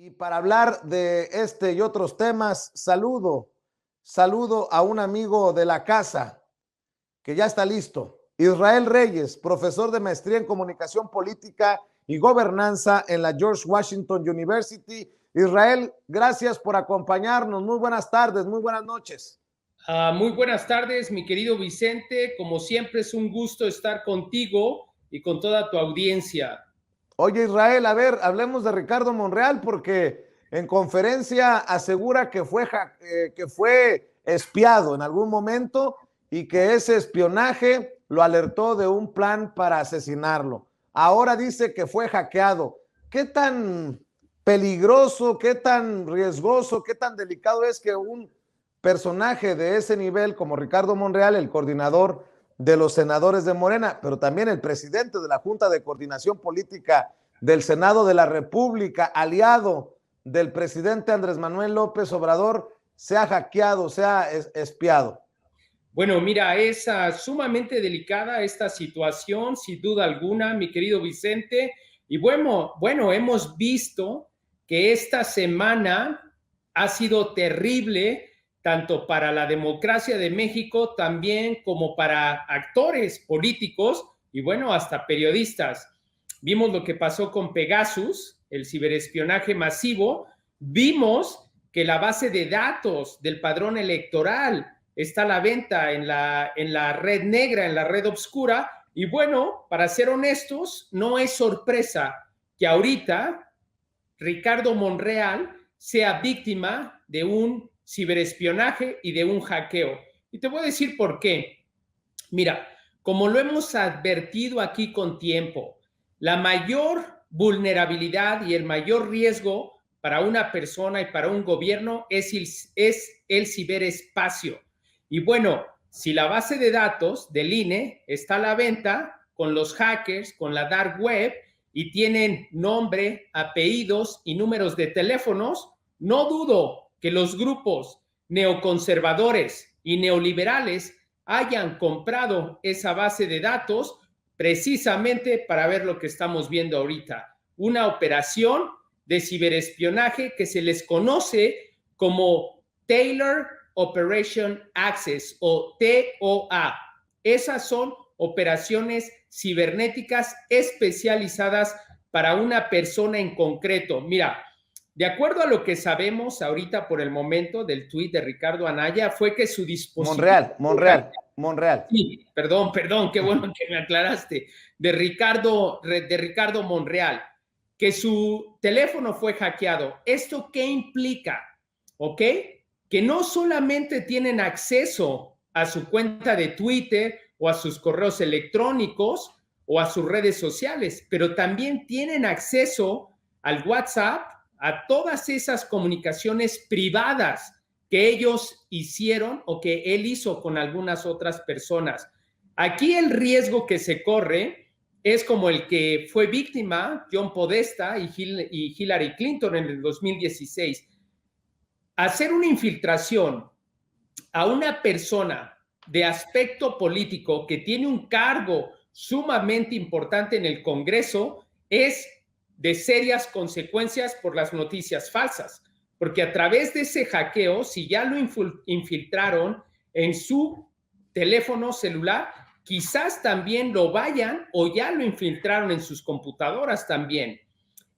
Y para hablar de este y otros temas, saludo a un amigo de la casa que ya está listo. Israel Reyes, profesor de maestría en comunicación política y gobernanza en la George Washington University. Israel, gracias por acompañarnos. Muy buenas tardes, muy buenas noches. Muy buenas tardes, mi querido Vicente. Como siempre, es un gusto estar contigo y con toda tu audiencia. Oye, Israel, a ver, hablemos de Ricardo Monreal porque en conferencia asegura que fue espiado en algún momento y que ese espionaje lo alertó de un plan para asesinarlo. Ahora dice que fue hackeado. ¿Qué tan peligroso, qué tan riesgoso, qué tan delicado es que un personaje de ese nivel como Ricardo Monreal, el coordinador de los senadores de Morena, pero también el presidente de la Junta de Coordinación Política del Senado de la República, aliado del presidente Andrés Manuel López Obrador, se ha hackeado, se ha espiado? Bueno, mira, es sumamente delicada esta situación, sin duda alguna, mi querido Vicente. Y bueno, hemos visto que esta semana ha sido terrible, tanto para la democracia de México, también como para actores políticos y bueno, hasta periodistas. Vimos lo que pasó con Pegasus, el ciberespionaje masivo. Vimos que la base de datos del padrón electoral está a la venta en la red negra, en la red oscura. Y bueno, para ser honestos, no es sorpresa que ahorita Ricardo Monreal sea víctima de un ciberespionaje y de un hackeo. Y te voy a decir por qué. Mira, como lo hemos advertido aquí con tiempo, la mayor vulnerabilidad y el mayor riesgo para una persona y para un gobierno es el ciberespacio. Y bueno, si la base de datos del INE está a la venta con los hackers, con la dark web, y tienen nombre, apellidos y números de teléfonos, no dudo que los grupos neoconservadores y neoliberales hayan comprado esa base de datos precisamente para ver lo que estamos viendo ahorita. Una operación de ciberespionaje que se les conoce como Taylor Operation Access o TOA. Esas son operaciones cibernéticas especializadas para una persona en concreto. Mira, de acuerdo a lo que sabemos ahorita por el momento del tuit de Ricardo Anaya, fue que su dispositivo... Monreal. Sí, perdón, qué bueno que me aclaraste. De Ricardo Monreal, que su teléfono fue hackeado. ¿Esto qué implica? ¿Ok? Que no solamente tienen acceso a su cuenta de Twitter o a sus correos electrónicos o a sus redes sociales, pero también tienen acceso al WhatsApp, a todas esas comunicaciones privadas que ellos hicieron o que él hizo con algunas otras personas. Aquí el riesgo que se corre es como el que fue víctima John Podesta y Hillary Clinton en el 2016. Hacer una infiltración a una persona de aspecto político que tiene un cargo sumamente importante en el Congreso es de serias consecuencias por las noticias falsas, porque a través de ese hackeo, si ya lo infiltraron en su teléfono celular, quizás también lo vayan o ya lo infiltraron en sus computadoras también.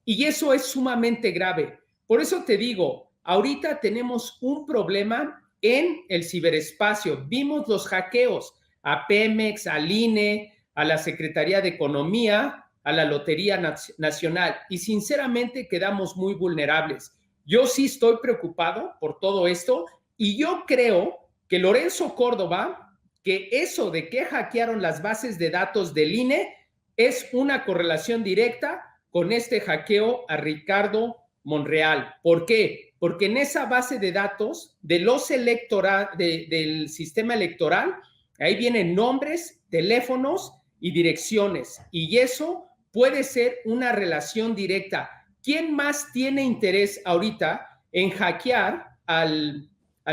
Y eso es sumamente grave. Por eso te digo, ahorita tenemos un problema en el ciberespacio. Vimos los hackeos a Pemex, al INE, a la Secretaría de Economía, a la Lotería Nacional y sinceramente quedamos muy vulnerables. Yo sí estoy preocupado por todo esto y yo creo que Lorenzo Córdoba, que eso de que hackearon las bases de datos del INE es una correlación directa con este hackeo a Ricardo Monreal. ¿Por qué? Porque en esa base de datos de los del sistema electoral, ahí vienen nombres, teléfonos y direcciones. Y eso puede ser una relación directa. ¿Quién más tiene interés ahorita en hackear al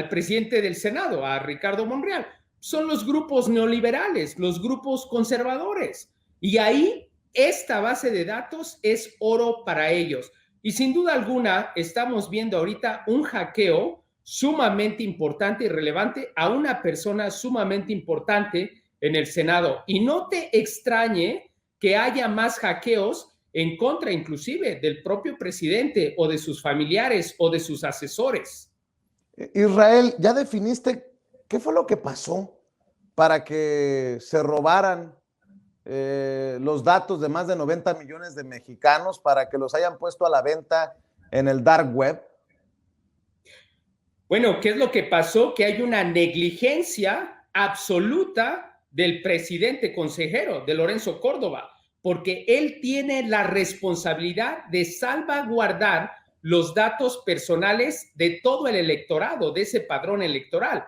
presidente del Senado, a Ricardo Monreal? Son los grupos neoliberales, los grupos conservadores. Y ahí esta base de datos es oro para ellos. Y sin duda alguna estamos viendo ahorita un hackeo sumamente importante y relevante a una persona sumamente importante en el Senado. Y no te extrañe que haya más hackeos en contra inclusive del propio presidente o de sus familiares o de sus asesores. Israel, ¿ya definiste qué fue lo que pasó para que se robaran los datos de más de 90 millones de mexicanos, para que los hayan puesto a la venta en el dark web? Bueno, ¿qué es lo que pasó? Que hay una negligencia absoluta del presidente consejero, de Lorenzo Córdoba, porque él tiene la responsabilidad de salvaguardar los datos personales de todo el electorado, de ese padrón electoral.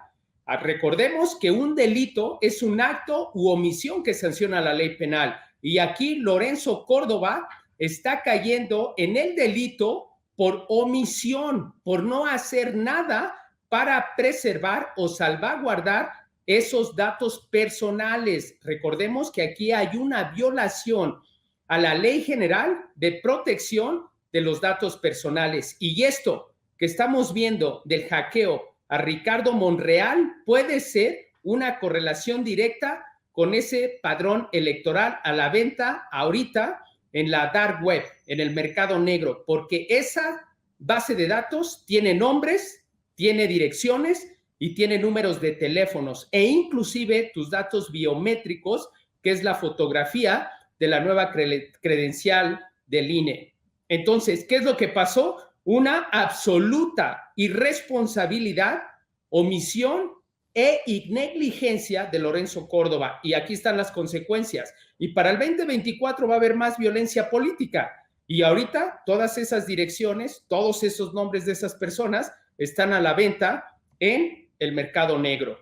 Recordemos que un delito es un acto u omisión que sanciona la ley penal. Y aquí Lorenzo Córdoba está cayendo en el delito por omisión, por no hacer nada para preservar o salvaguardar esos datos personales. Recordemos que aquí hay una violación a la Ley General de Protección de los Datos Personales. Y esto que estamos viendo del hackeo a Ricardo Monreal puede ser una correlación directa con ese padrón electoral a la venta ahorita en la dark web, en el mercado negro, porque esa base de datos tiene nombres, tiene direcciones y tiene números de teléfonos e inclusive tus datos biométricos, que es la fotografía de la nueva credencial del INE. Entonces, ¿qué es lo que pasó? Una absoluta irresponsabilidad, omisión e negligencia de Lorenzo Córdoba. Y aquí están las consecuencias. Y para el 2024 va a haber más violencia política. Y ahorita todas esas direcciones, todos esos nombres de esas personas están a la venta en el mercado negro.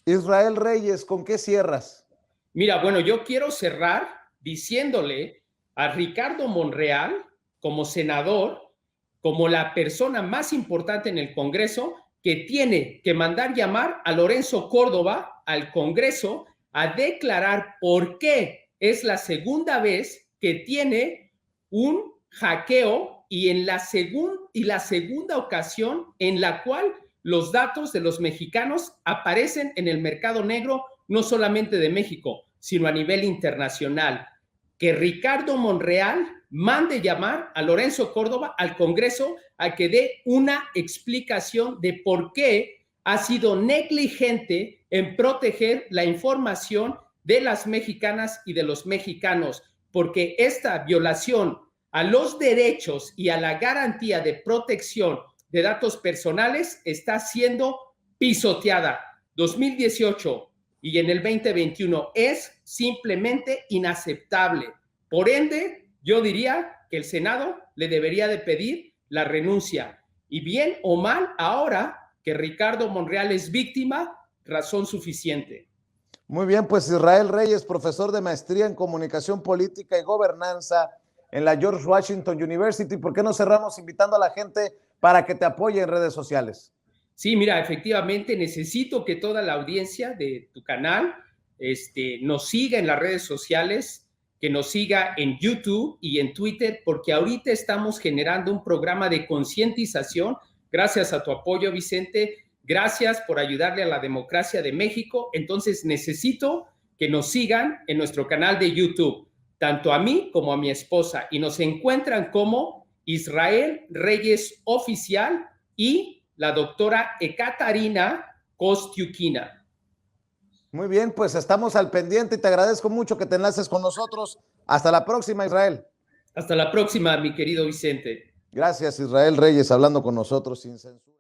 Israel Reyes, ¿con qué cierras? Mira, bueno, yo quiero cerrar diciéndole a Ricardo Monreal, como senador, como la persona más importante en el Congreso, que tiene que mandar llamar a Lorenzo Córdoba al Congreso a declarar por qué es la segunda vez que tiene un hackeo y la segunda ocasión en la cual los datos de los mexicanos aparecen en el mercado negro, no solamente de México, sino a nivel internacional. Que Ricardo Monreal mande llamar a Lorenzo Córdoba al Congreso a que dé una explicación de por qué ha sido negligente en proteger la información de las mexicanas y de los mexicanos, porque esta violación a los derechos y a la garantía de protección de datos personales está siendo pisoteada. 2018 y en el 2021 es simplemente inaceptable. Por ende, yo diría que el Senado le debería de pedir la renuncia. Y bien o mal, ahora que Ricardo Monreal es víctima, razón suficiente. Muy bien, pues Israel Reyes, profesor de maestría en comunicación política y gobernanza en la George Washington University. ¿Por qué no cerramos invitando a la gente para que te apoye en redes sociales? Sí, mira, efectivamente necesito que toda la audiencia de tu canal nos siga en las redes sociales, que nos siga en YouTube y en Twitter, porque ahorita estamos generando un programa de concientización. Gracias a tu apoyo, Vicente. Gracias por ayudarle a la democracia de México. Entonces necesito que nos sigan en nuestro canal de YouTube, tanto a mí como a mi esposa, y nos encuentran como Israel Reyes Oficial y la doctora Ekaterina Kostiukina. Muy bien, pues estamos al pendiente y te agradezco mucho que te enlaces con nosotros. Hasta la próxima, Israel. Hasta la próxima, mi querido Vicente. Gracias, Israel Reyes, hablando con nosotros sin censura.